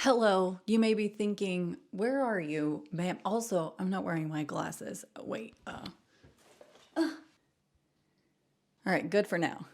Hello, you may be thinking, where are you, ma'am? Also, I'm not wearing my glasses. Wait, all right, good for now.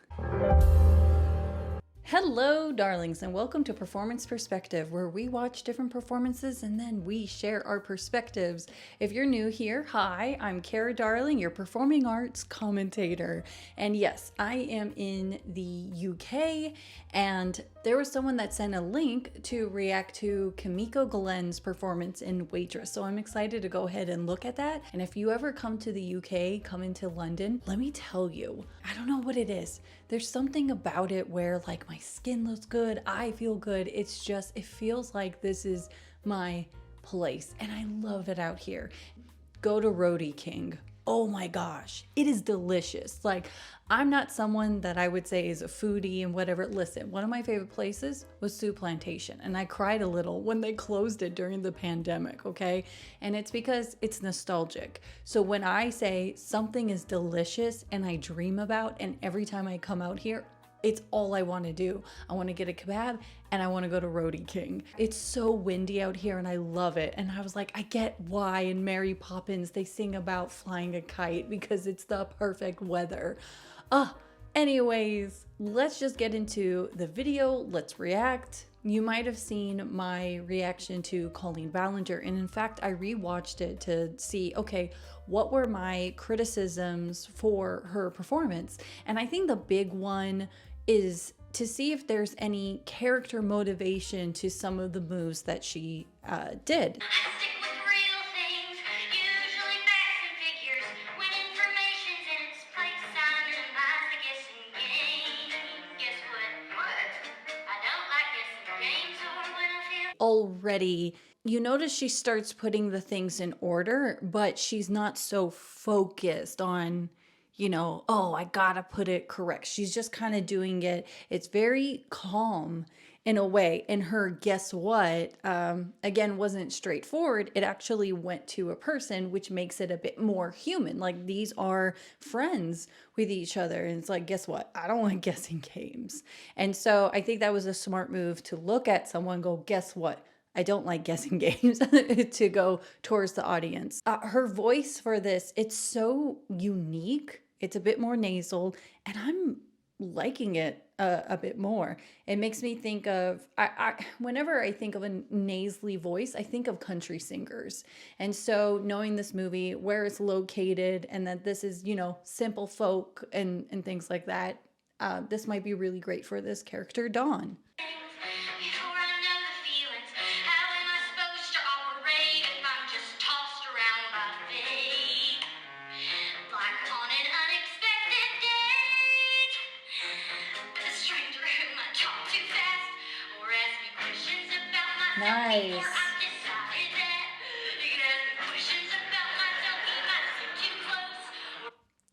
Hello, darlings, and welcome to Performance Perspective, where we watch different performances and then we share our perspectives. If you're new here, hi, I'm Kara Darling, your performing arts commentator. And yes, I am in the UK, and there was someone that sent a link to react to Kimiko Glenn's performance in Waitress. So I'm excited to go ahead and look at that. And if you ever come to the UK, come into London, let me tell you, I don't know what it is. There's something about it where like my skin looks good, I feel good. It's just, it feels like this is my place and I love it out here. Go to Roadie King. Oh my gosh, it is delicious. Like, I'm not someone that I would say is a foodie and whatever. Listen, one of my favorite places was Soup Plantation, and I cried a little when they closed it during the pandemic, okay? And it's because it's nostalgic. So when I say something is delicious and I dream about, and every time I come out here, it's all I want to do. I want to get a kebab and I want to go to Roadie King. It's so windy out here and I love it. And I was like, I get why in Mary Poppins they sing about flying a kite because it's the perfect weather. Anyways, let's just get into the video. Let's react. You might have seen my reaction to Colleen Ballinger, and in fact, I rewatched it to see, okay, what were my criticisms for her performance? And I think the big one is to see if there's any character motivation to some of the moves that she did. Stick with real things, usually facts and figures. When information's in its place, I minimize the guessing game. Guess what? What? I don't like guessing games or when I feel Already, you notice she starts putting the things in order, but she's not so focused on, oh, I gotta put it correct. She's just kind of doing it. It's very calm in a way. And her guess what, again, wasn't straightforward. It actually went to a person, which makes it a bit more human. Like, these are friends with each other. And it's like, guess what? I don't like guessing games. And so I think that was a smart move to look at someone, go, guess what? I don't like guessing games, to go towards the audience. Her voice for this, it's so unique. It's a bit more nasal, and I'm liking it a bit more. It makes me think of, whenever I think of a nasally voice, I think of country singers. And so knowing this movie, where it's located, and that this is, simple folk and things like that, this might be really great for this character, Dawn. before I know the feelings. How am I supposed to operate if I'm just tossed around by fate? Like on an unexpected date with a stranger who might talk too fast or ask me questions about myself before Nice. I've decided that. You can ask me questions about myself, he might seem too close.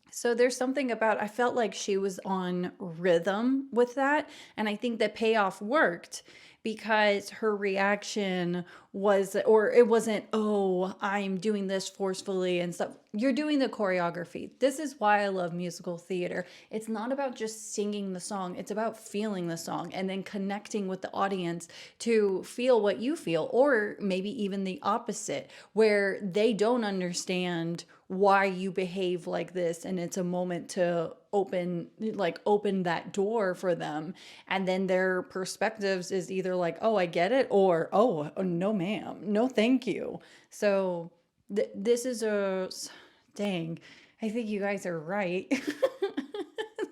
So there's something about, I felt like she was on rhythm with that. And I think the payoff worked because her reaction was, or it wasn't, oh, I'm doing this forcefully and stuff. You're doing the choreography. This is why I love musical theater. It's not about just singing the song, it's about feeling the song and then connecting with the audience to feel what you feel, or maybe even the opposite, where they don't understand why you behave like this, and it's a moment to open that door for them, and then their perspectives is either like, oh, I get it, or oh, no ma'am, no thank you. So this is dang, I think you guys are right.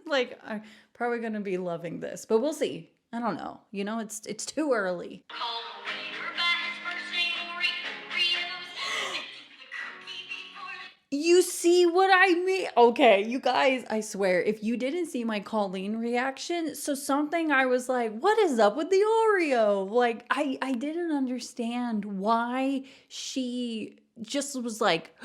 Like, I'm probably gonna be loving this, but we'll see. I don't know, it's too early. Call the waiter by his first name or eat Doritos. They take the cookie before they You see what I mean? Okay, you guys, I swear, if you didn't see my Colleen reaction, so something I was like, what is up with the Oreo? Like, I didn't understand why she just was like,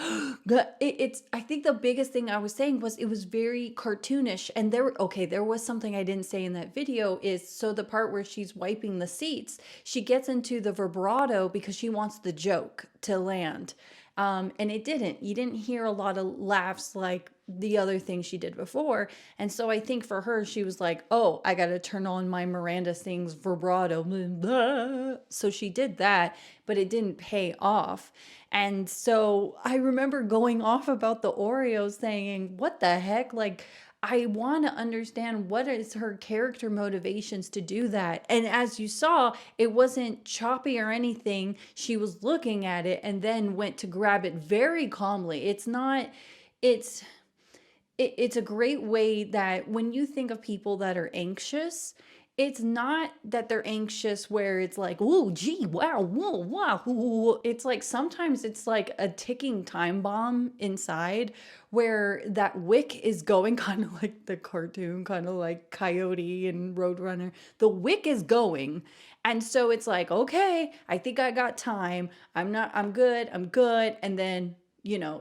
it's, I think the biggest thing I was saying was it was very cartoonish. And there was something I didn't say in that video is, so the part where she's wiping the seats, she gets into the vibrato because she wants the joke to land. And it didn't. You didn't hear a lot of laughs like the other thing she did before. And so I think for her, she was like, oh, I got to turn on my Miranda sings vibrato. So she did that, but it didn't pay off. And so I remember going off about the Oreos saying, what the heck? Like, I want to understand what is her character motivations to do that. And as you saw, it wasn't choppy or anything. She was looking at it and then went to grab it very calmly. It's not, it's, it's a great way that when you think of people that are anxious, it's not that they're anxious where it's like, oh, gee, wow, whoa, wow. Whoa. It's like sometimes it's like a ticking time bomb inside where that wick is going, kind of like the cartoon, kind of like Coyote and Roadrunner. The wick is going. And so it's like, okay, I think I got time. I'm good, I'm good. And then,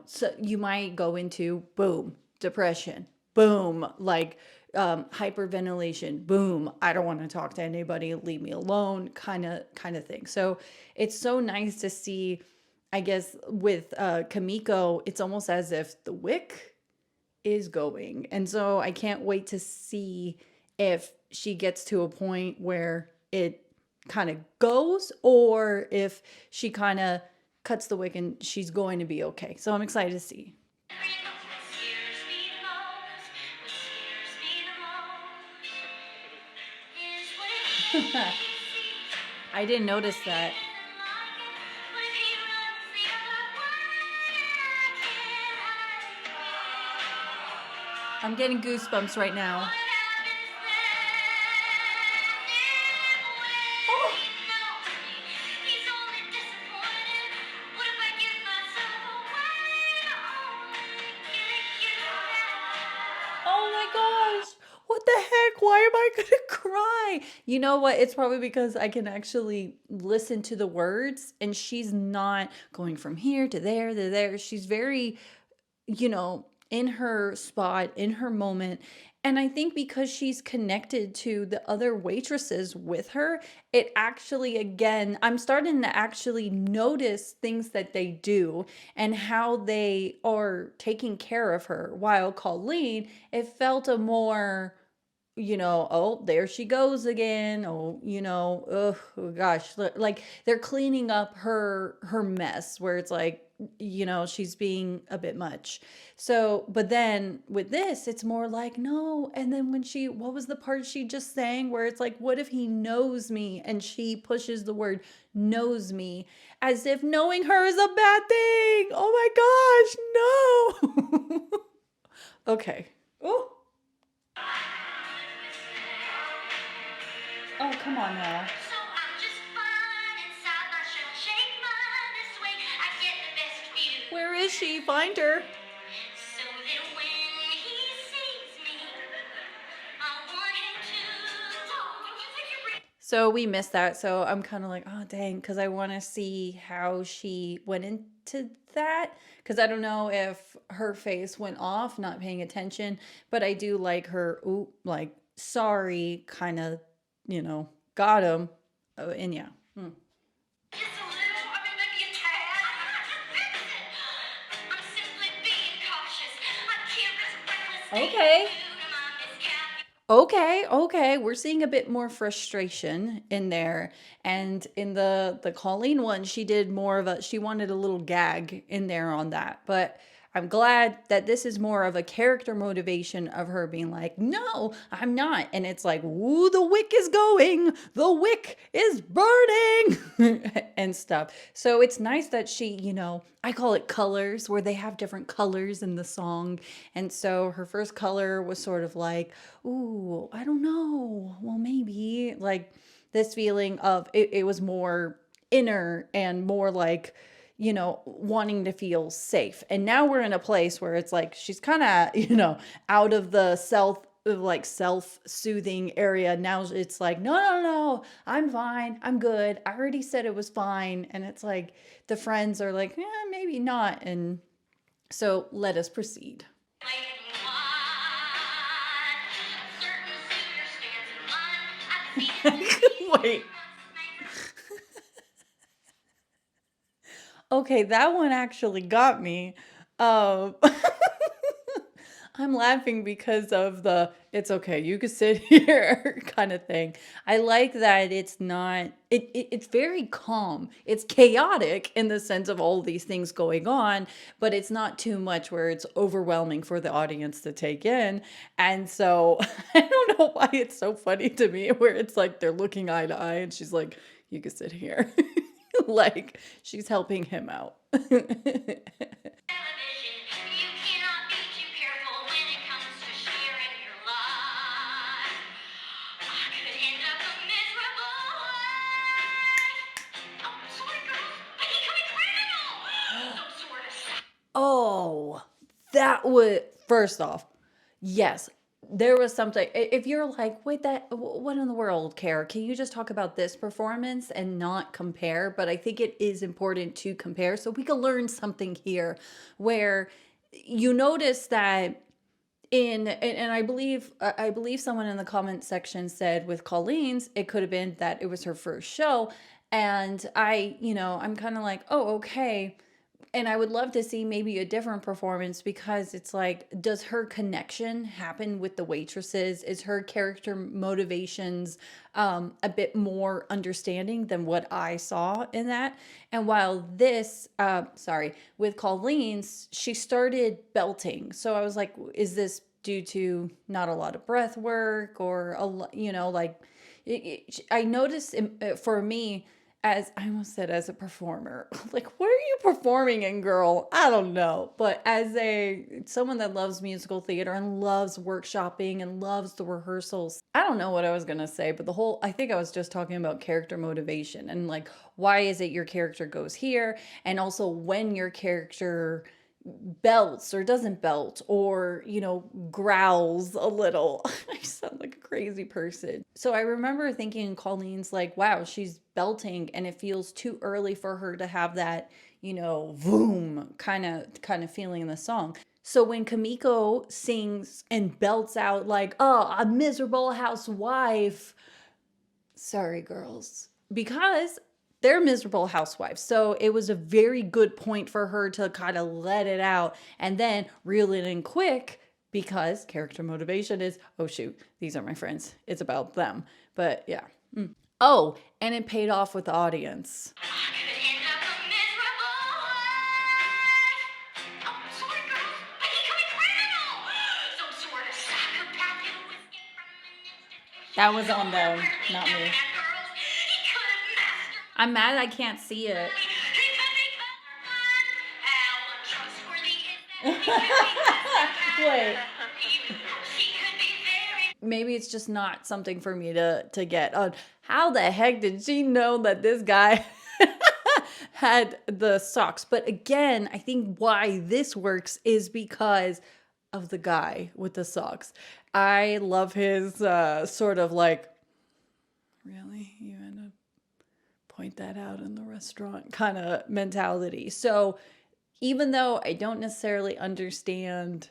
so you might go into boom, depression, boom, like hyperventilation, boom, I don't want to talk to anybody, leave me alone, kind of thing. So it's so nice to see, I guess with Kimiko, it's almost as if the wick is going. And so I can't wait to see if she gets to a point where it kind of goes, or if she kind of cuts the wick and she's going to be okay. So I'm excited to see. I didn't notice that. I'm getting goosebumps right now. Oh my gosh. What the heck? Why am I going to cry? You know what? It's probably because I can actually listen to the words and she's not going from here to there to there. She's very, in her spot, in her moment. And I think because she's connected to the other waitresses with her, it actually, again, I'm starting to actually notice things that they do and how they are taking care of her. While Colleen, it felt a more, oh, there she goes again. Oh, oh gosh, like they're cleaning up her mess where it's like, she's being a bit much. So, but then with this, it's more like, no. And then what was the part she just sang where it's like, what if he knows me? And she pushes the word knows me as if knowing her is a bad thing. Oh my gosh, no. Okay. Oh. Oh, come on now. Where is she? Find her. So we missed that. So I'm kind of like, oh, dang, because I want to see how she went into that. Because I don't know if her face went off, not paying attention. But I do like her, ooh, like, sorry, kind of, got him. And yeah. Okay. Okay. We're seeing a bit more frustration in there. And in the Colleen one, she did more of she wanted a little gag in there on that. But I'm glad that this is more of a character motivation of her being like, no, I'm not. And it's like, ooh, the wick is going, the wick is burning and stuff. So it's nice that she, I call it colors, where they have different colors in the song. And so her first color was sort of like, ooh, I don't know. Well, maybe like this feeling of it was more inner and more like, wanting to feel safe. And now we're in a place where it's like she's kind of, out of the self-soothing area. Now it's like, no, I'm fine. I'm good. I already said it was fine. And it's like the friends are like, maybe not. And so let us proceed. Wait. Okay, that one actually got me. Um, I'm laughing because of the it's okay, you can sit here kind of thing. I like that it's not it's very calm. It's chaotic in the sense of all these things going on, but it's not too much where it's overwhelming for the audience to take in. And so I don't know why it's so funny to me where it's like they're looking eye to eye and she's like, you can sit here. Like she's helping him out. Television, you cannot be too careful when it comes to sharing your life. I could end up a miserable life. Oh, sorry, girls, but he could be criminal. Some sort of Oh, that would, first off, yes, there was something. If you're like, wait, what in the world, Care? Can you just talk about this performance and not compare? But I think it is important to compare so we can learn something here where you notice that and I believe someone in the comment section said with Colleen's it could have been that it was her first show, and I'm kind of like, oh, okay. And I would love to see maybe a different performance because it's like, does her connection happen with the waitresses? Is her character motivations a bit more understanding than what I saw in that? And while this, sorry, with Colleen's, she started belting. So I was like, is this due to not a lot of breath work or, like, I noticed for me, as I almost said as a performer, like what are you performing in, girl? I don't know. But as a someone that loves musical theater and loves workshopping and loves the rehearsals, I don't know what I was gonna say, but I think I was just talking about character motivation and like why is it your character goes here, and also when your character belts or doesn't belt or growls a little. I sound like a crazy person. So I remember thinking Colleen's like, wow, she's belting and it feels too early for her to have that boom kind of feeling in the song. So when Kimiko sings and belts out like, oh, a miserable housewife, sorry girls, because they're miserable housewives. So it was a very good point for her to kind of let it out and then reel it in quick because character motivation is, oh shoot, these are my friends. It's about them. But yeah. Oh, and it paid off with the audience. I could end up a miserable life. Oh, sorry, girls, but he could be criminal. Some sort of psychopath who escaped from an institution. That was on them, Where he not never me. had girls. He could have mastered. I'm mad I can't see it. He could be colorblind. How untrustworthy is that? He could be Wait. even though he could be very. Maybe it's just not something for me to get on. How the heck did she know that this guy had the socks? But again, I think why this works is because of the guy with the socks. I love his sort of like, really? You had to point that out in the restaurant kind of mentality. So even though I don't necessarily understand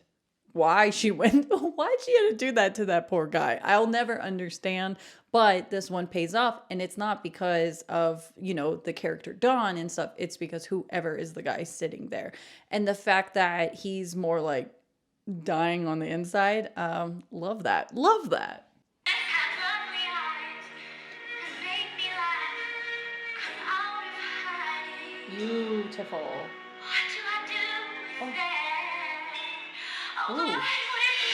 why she had to do that to that poor guy, I'll never understand. But this one pays off, and it's not because of the character Dawn and stuff. It's because whoever is the guy sitting there, and the fact that he's more like dying on the inside. Love that. Love that. Had lovely eyes and made me laugh. I'm out of hiding. Beautiful. What do I do with that? Oh, Ooh. I like when he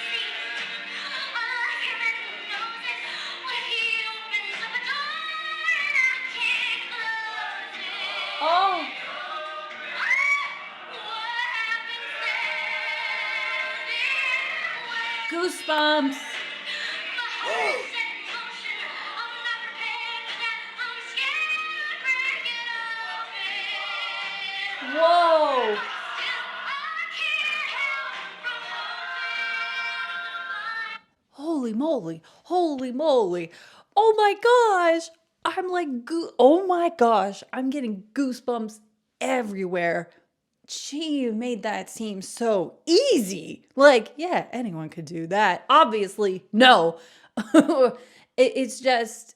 sees. I like him and he knows it. When he opens up a door and I can't close it. Oh, What happens then? goosebumps. My heart is set in motion. I'm not prepared for that. I'm scared to break it open. Whoa. Still, I can't help from hoping. Holy moly. Holy moly. Oh my gosh. I'm like, oh my gosh. I'm getting goosebumps everywhere. She made that seem so easy. Like, yeah, anyone could do that. Obviously, no. It's just,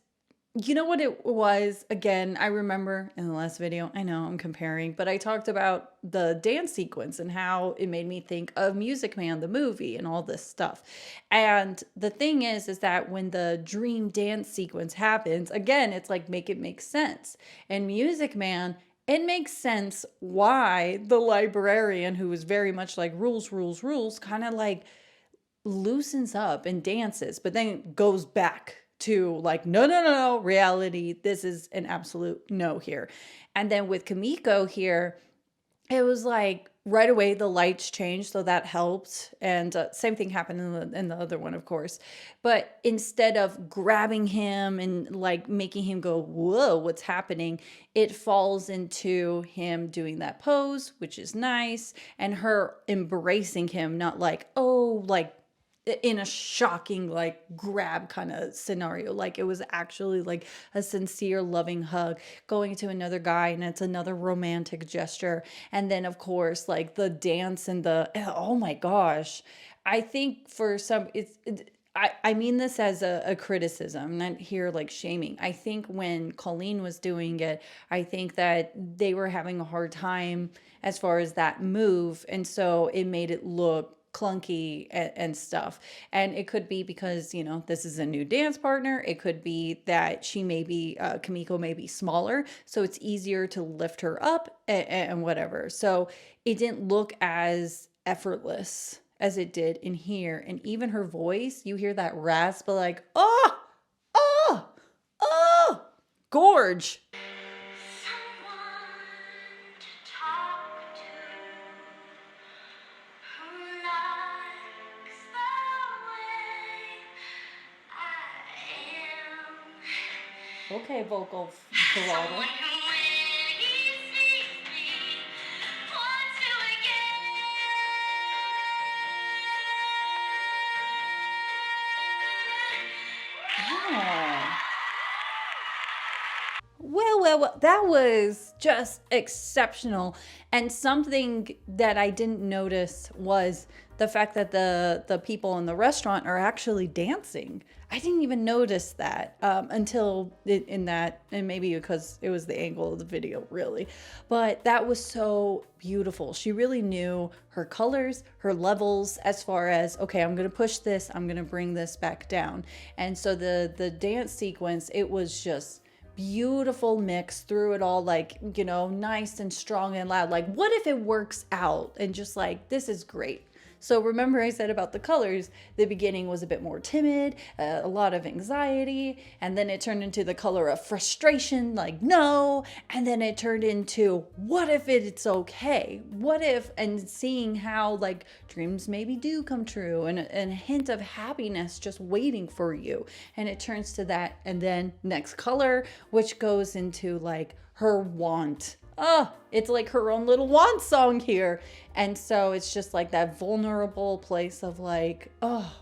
You know what it was? Again, I remember in the last video, I know I'm comparing, but I talked about the dance sequence and how it made me think of Music Man, the movie, and all this stuff. And the thing is that when the dream dance sequence happens, again, it's like make it make sense. And Music Man, it makes sense why the librarian, who was very much like rules, rules, rules, kind of like loosens up and dances, but then goes back to like, no, no, no, no, reality. This is an absolute no here. And then with Kimiko here, it was like right away the lights changed, so that helped. And same thing happened in the other one, of course. But instead of grabbing him and like making him go, whoa, what's happening? It falls into him doing that pose, which is nice, and her embracing him, not like, oh, like in a shocking like grab kind of scenario. Like it was actually like a sincere loving hug going to another guy, and it's another romantic gesture. And then of course like the dance and the, oh my gosh, I think for some I mean this as a criticism, I'm not here like shaming. I think when Colleen was doing it, I think that they were having a hard time as far as that move, and so it made it look clunky and stuff. And it could be because, you know, this is a new dance partner. It could be that she may be, Kimiko may be smaller, so it's easier to lift her up and whatever. So it didn't look as effortless as it did in here. And even her voice, you hear that rasp, like, oh, oh, oh, gorge. Someone to talk to who likes the way I am. Okay, vocal Someone throttle. who, when he sees me, wants to Oh. Well, that was just exceptional. And something that I didn't notice was the fact that the people in the restaurant are actually dancing. I didn't even notice that until in that, and maybe because it was the angle of the video, really. But that was so beautiful. She really knew her colors, her levels, as far as, okay, I'm going to push this, I'm going to bring this back down. And so the dance sequence, it was just beautiful mix through it all, like, you know, nice and strong and loud. Like, what if it works out? And just like, this is great. So remember I said about the colors, the beginning was a bit more timid, a lot of anxiety, and then it turned into the color of frustration, like no, and then it turned into what if it's okay? What if, and seeing how like dreams maybe do come true, and a hint of happiness just waiting for you. And it turns to that, and then next color, which goes into like her want. Oh, it's like her own little want song here. And so it's just like that vulnerable place of like, oh,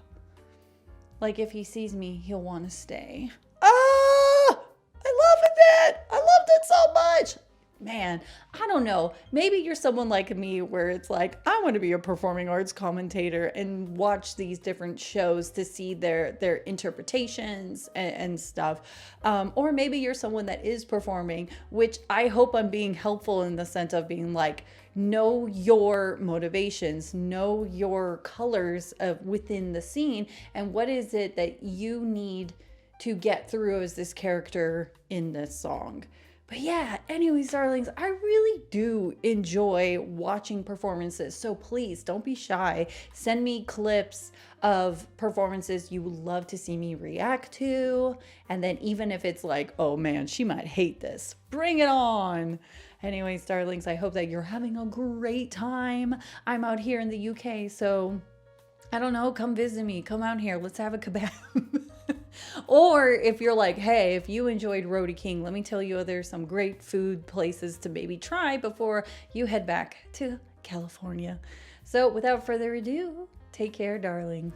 like if he sees me, he'll want to stay. Oh, I loved it. I loved it so much. Man, I don't know. Maybe you're someone like me where it's like, I want to be a performing arts commentator and watch these different shows to see their interpretations and stuff. Or maybe you're someone that is performing, which I hope I'm being helpful in the sense of being like, know your motivations, know your colors of within the scene, and what is it that you need to get through as this character in this song. But yeah, anyways, darlings, I really do enjoy watching performances. So please don't be shy. Send me clips of performances you would love to see me react to. And then even if it's like, oh man, she might hate this, bring it on. Anyways, darlings, I hope that you're having a great time. I'm out here in the UK, so I don't know, come visit me. Come out here. Let's have a kebab. Or if you're like, hey, if you enjoyed Roadie King, let me tell you there's some great food places to maybe try before you head back to California. So without further ado, take care, darling.